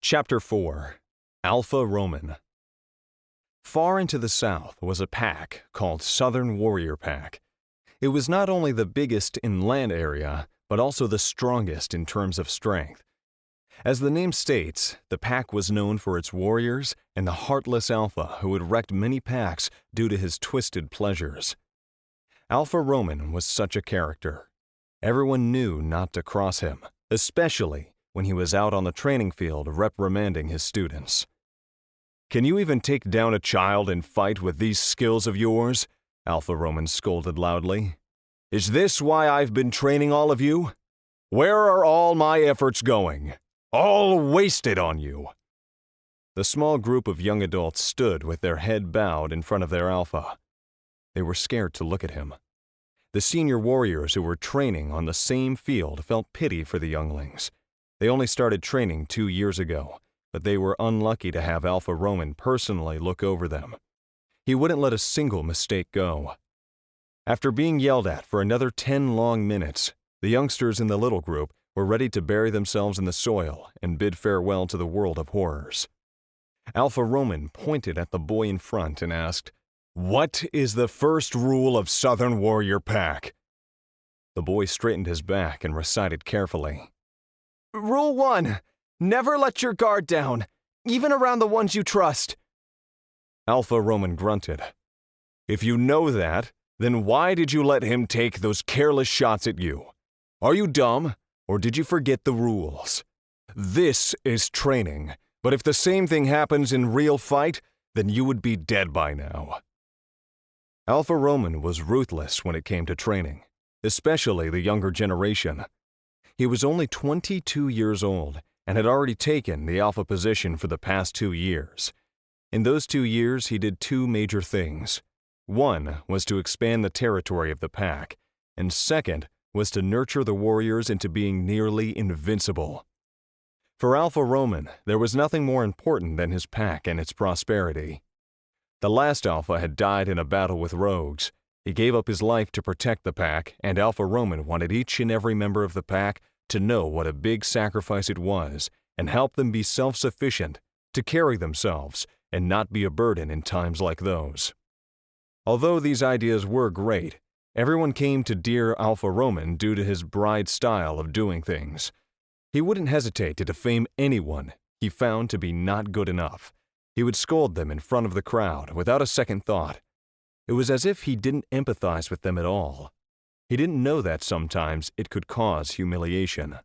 Chapter 4 Alpha Roman. Far into the south was a pack called Southern Warrior Pack. It was not only the biggest in land area, but also the strongest in terms of strength. As the name states, the pack was known for its warriors and the heartless Alpha who had wrecked many packs due to his twisted pleasures. Alpha Roman was such a character. Everyone knew not to cross him, especially when he was out on the training field reprimanding his students. "Can you even take down a child and fight with these skills of yours?" Alpha Roman scolded loudly. "Is this why I've been training all of you? Where are all my efforts going? All wasted on you." The small group of young adults stood with their head bowed in front of their Alpha. They were scared to look at him. The senior warriors who were training on the same field felt pity for the younglings. They only started training 2 years ago, but they were unlucky to have Alpha Roman personally look over them. He wouldn't let a single mistake go. After being yelled at for another 10 long minutes, the youngsters in the little group were ready to bury themselves in the soil and bid farewell to the world of horrors. Alpha Roman pointed at the boy in front and asked, "What is the first rule of Southern Warrior Pack?" The boy straightened his back and recited carefully. Rule 1. Never let your guard down, even around the ones you trust. Alpha Roman grunted. "If you know that, then why did you let him take those careless shots at you? Are you dumb, or did you forget the rules? This is training, but if the same thing happens in real fight, then you would be dead by now." Alpha Roman was ruthless when it came to training, especially the younger generation. He was only 22 years old and had already taken the Alpha position for the past 2 years. In those 2 years, he did 2 major things. One was to expand the territory of the pack, and second was to nurture the warriors into being nearly invincible. For Alpha Roman, there was nothing more important than his pack and its prosperity. The last Alpha had died in a battle with rogues. He gave up his life to protect the pack, and Alpha Roman wanted each and every member of the pack to know what a big sacrifice it was and help them be self-sufficient, to carry themselves, and not be a burden in times like those. Although these ideas were great, everyone came to dear Alpha Roman due to his bride style of doing things. He wouldn't hesitate to defame anyone he found to be not good enough. He would scold them in front of the crowd without a second thought. It was as if he didn't empathize with them at all. He didn't know that sometimes it could cause humiliation.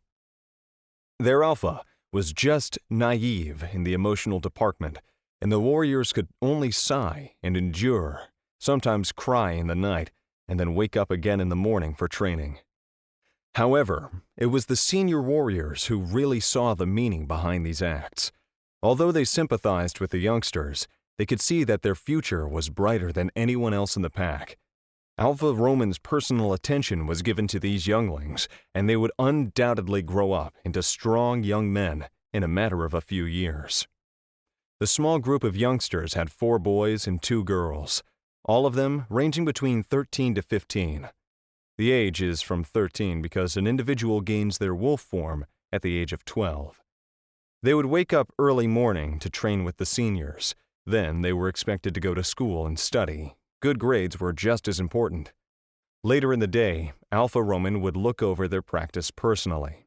Their Alpha was just naive in the emotional department, and the warriors could only sigh and endure, sometimes cry in the night, and then wake up again in the morning for training. However, it was the senior warriors who really saw the meaning behind these acts. Although they sympathized with the youngsters, they could see that their future was brighter than anyone else in the pack. Alpha Roman's personal attention was given to these younglings, and they would undoubtedly grow up into strong young men in a matter of a few years. The small group of youngsters had 4 boys and 2 girls, all of them ranging between 13 to 15. The age is from 13 because an individual gains their wolf form at the age of 12. They would wake up early morning to train with the seniors. Then they were expected to go to school and study. Good grades were just as important. Later in the day, Alpha Roman would look over their practice personally.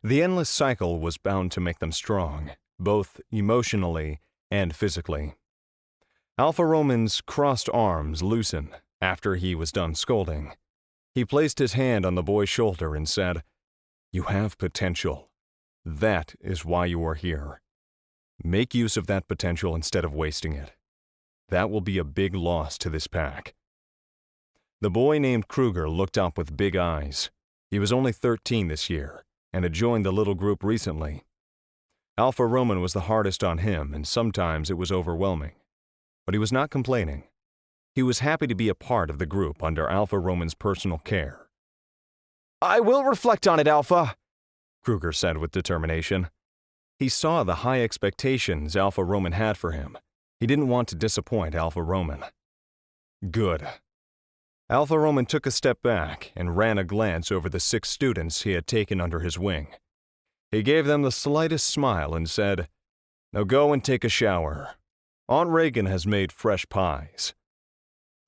The endless cycle was bound to make them strong, both emotionally and physically. Alpha Roman's crossed arms loosened after he was done scolding. He placed his hand on the boy's shoulder and said, "You have potential. That is why you are here. Make use of that potential instead of wasting it. That will be a big loss to this pack." The boy named Kruger looked up with big eyes. He was only 13 this year and had joined the little group recently. Alpha Roman was the hardest on him, and sometimes it was overwhelming. But he was not complaining. He was happy to be a part of the group under Alpha Roman's personal care. "I will reflect on it, Alpha," Kruger said with determination. He saw the high expectations Alpha Roman had for him. He didn't want to disappoint Alpha Roman. Good. Alpha Roman took a step back and ran a glance over the 6 students he had taken under his wing. He gave them the slightest smile and said, Now go and take a shower. Aunt Reagan has made fresh pies."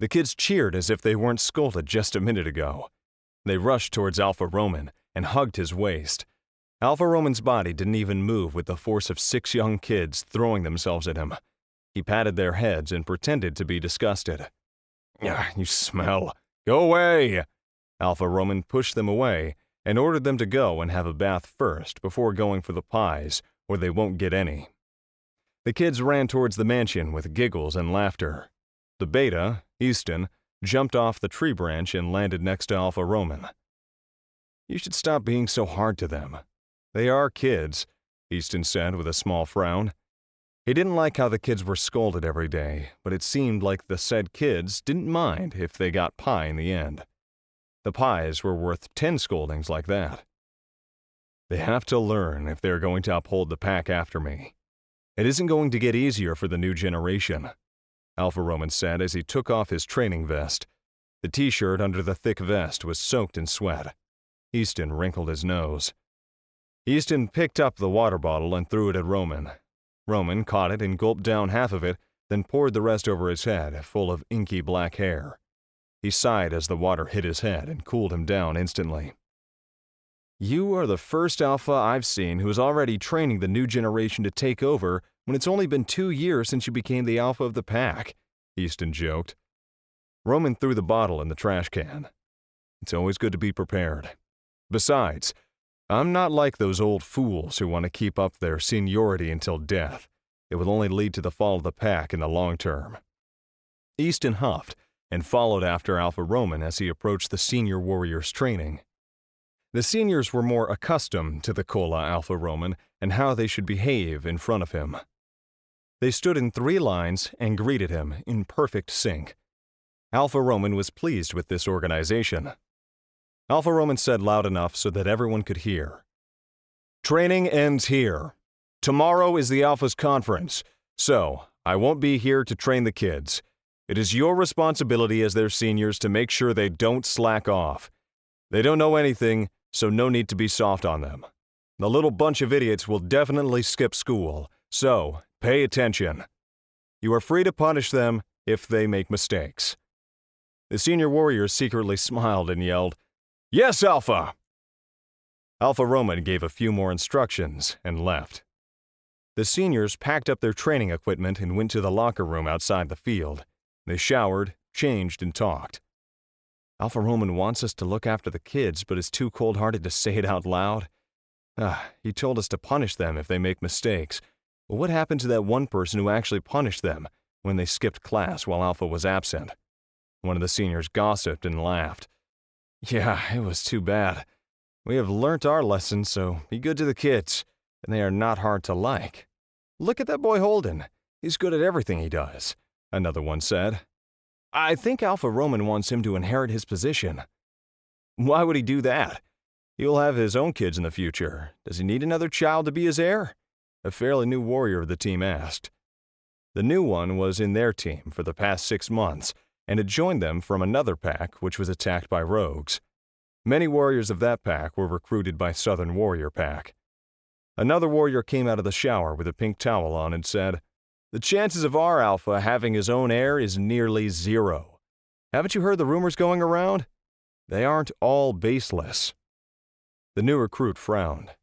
The kids cheered as if they weren't scolded just a minute ago. They rushed towards Alpha Roman and hugged his waist. Alpha Roman's body didn't even move with the force of 6 young kids throwing themselves at him. He patted their heads and pretended to be disgusted. "You smell. Go away!" Alpha Roman pushed them away and ordered them to go and have a bath first before going for the pies, or they won't get any. The kids ran towards the mansion with giggles and laughter. The beta, Easton, jumped off the tree branch and landed next to Alpha Roman. "You should stop being so hard to them. They are kids," Easton said with a small frown. He didn't like how the kids were scolded every day, but it seemed like the said kids didn't mind if they got pie in the end. The pies were worth 10 scoldings like that. "They have to learn if they're going to uphold the pack after me. It isn't going to get easier for the new generation," Alpha Roman said as he took off his training vest. The t-shirt under the thick vest was soaked in sweat. Easton wrinkled his nose. Easton picked up the water bottle and threw it at Roman. Roman caught it and gulped down half of it, then poured the rest over his head, full of inky black hair. He sighed as the water hit his head and cooled him down instantly. "You are the first Alpha I've seen who is already training the new generation to take over when it's only been 2 years since you became the Alpha of the pack," Easton joked. Roman threw the bottle in the trash can. "It's always good to be prepared. Besides, I'm not like those old fools who want to keep up their seniority until death. It will only lead to the fall of the pack in the long term." Easton huffed and followed after Alpha Roman as he approached the senior warriors' training. The seniors were more accustomed to the Cola Alpha Roman and how they should behave in front of him. They stood in 3 lines and greeted him in perfect sync. Alpha Roman was pleased with this organization. Alpha Roman said loud enough so that everyone could hear. "Training ends here. Tomorrow is the Alpha's conference, so I won't be here to train the kids. It is your responsibility as their seniors to make sure they don't slack off. They don't know anything, so no need to be soft on them. The little bunch of idiots will definitely skip school, so pay attention. You are free to punish them if they make mistakes." The senior warriors secretly smiled and yelled, "Yes, Alpha!" Alpha Roman gave a few more instructions and left. The seniors packed up their training equipment and went to the locker room outside the field. They showered, changed, and talked. "Alpha Roman wants us to look after the kids, but is too cold-hearted to say it out loud. He told us to punish them if they make mistakes. But what happened to that one person who actually punished them when they skipped class while Alpha was absent?" One of the seniors gossiped and laughed. "Yeah, it was too bad. We have learnt our lesson, so be good to the kids, and they are not hard to like. Look at that boy Holden. He's good at everything he does," another one said. "I think Alpha Roman wants him to inherit his position." "Why would he do that? He'll have his own kids in the future. Does he need another child to be his heir?" a fairly new warrior of the team asked. The new one was in their team for the past 6 months, and had joined them from another pack which was attacked by rogues. Many warriors of that pack were recruited by Southern Warrior Pack. Another warrior came out of the shower with a pink towel on and said, "The chances of our Alpha having his own heir is nearly 0. Haven't you heard the rumors going around? They aren't all baseless." The new recruit frowned.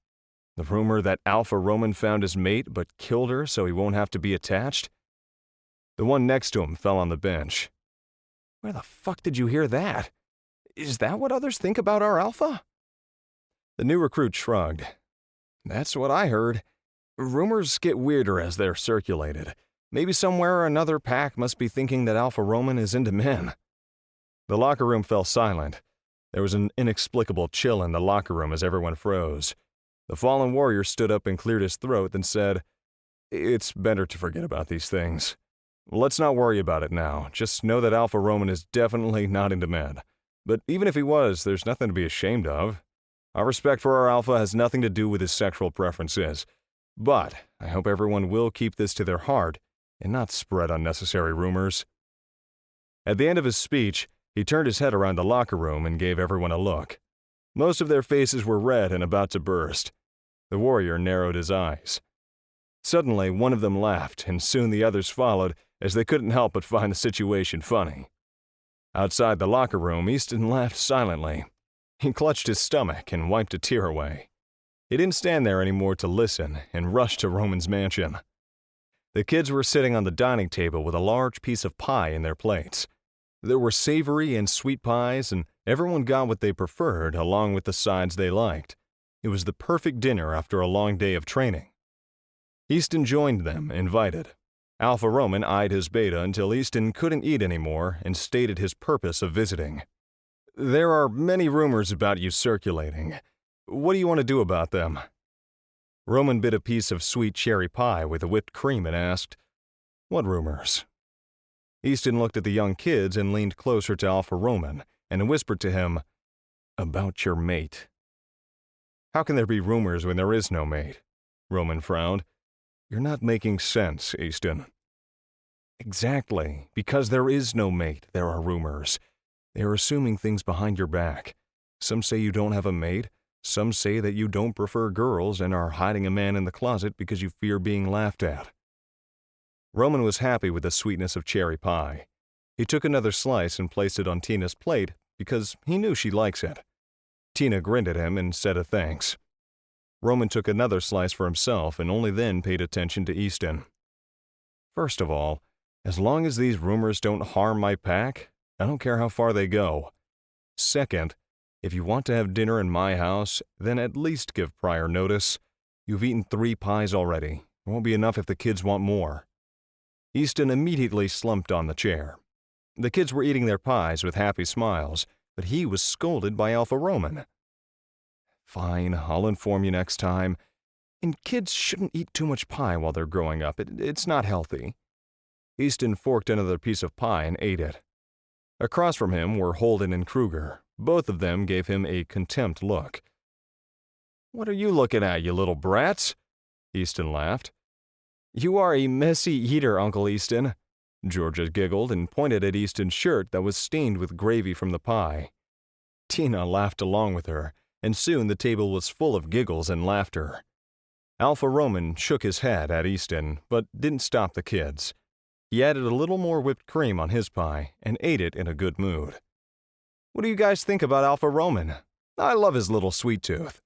The rumor that Alpha Roman found his mate but killed her so he won't have to be attached? The one next to him fell on the bench. "Where the fuck did you hear that? Is that what others think about our Alpha?" The new recruit shrugged. "That's what I heard. Rumors get weirder as they're circulated. Maybe somewhere or another pack must be thinking that Alpha Roman is into men." The locker room fell silent. There was an inexplicable chill in the locker room as everyone froze. The fallen warrior stood up and cleared his throat and said, "It's better to forget about these things. Let's not worry about it now. Just know that Alpha Roman is definitely not into men. But even if he was, there's nothing to be ashamed of. Our respect for our Alpha has nothing to do with his sexual preferences. But I hope everyone will keep this to their heart and not spread unnecessary rumors." At the end of his speech, he turned his head around the locker room and gave everyone a look. Most of their faces were red and about to burst. The warrior narrowed his eyes. Suddenly, one of them laughed, and soon the others followed, as they couldn't help but find the situation funny. Outside the locker room, Easton laughed silently. He clutched his stomach and wiped a tear away. He didn't stand there anymore to listen and rushed to Roman's mansion. The kids were sitting on the dining table with a large piece of pie in their plates. There were savory and sweet pies, and everyone got what they preferred along with the sides they liked. It was the perfect dinner after a long day of training. Easton joined them, invited. Alpha Roman eyed his beta until Easton couldn't eat anymore and stated his purpose of visiting. "There are many rumors about you circulating. What do you want to do about them?" Roman bit a piece of sweet cherry pie with the whipped cream and asked, "What rumors?" Easton looked at the young kids and leaned closer to Alpha Roman and whispered to him, "About your mate." "How can there be rumors when there is no mate?" Roman frowned. "You're not making sense, Easton." "Exactly. Because there is no mate, there are rumors. They are assuming things behind your back. Some say you don't have a mate. Some say that you don't prefer girls and are hiding a man in the closet because you fear being laughed at." Roman was happy with the sweetness of cherry pie. He took another slice and placed it on Tina's plate because he knew she likes it. Tina grinned at him and said a thanks. Roman took another slice for himself and only then paid attention to Easton. "First of all, as long as these rumors don't harm my pack, I don't care how far they go. Second, if you want to have dinner in my house, then at least give prior notice. You've eaten 3 pies already. It won't be enough if the kids want more." Easton immediately slumped on the chair. The kids were eating their pies with happy smiles, but he was scolded by Alpha Roman. "Fine, I'll inform you next time. And kids shouldn't eat too much pie while they're growing up. It's not healthy." Easton forked another piece of pie and ate it. Across from him were Holden and Kruger. Both of them gave him a contempt look. "What are you looking at, you little brats?" Easton laughed. "You are a messy eater, Uncle Easton." Georgia giggled and pointed at Easton's shirt that was stained with gravy from the pie. Tina laughed along with her, and soon the table was full of giggles and laughter. Alpha Roman shook his head at Easton, but didn't stop the kids. He added a little more whipped cream on his pie and ate it in a good mood. "What do you guys think about Alpha Roman? I love his little sweet tooth."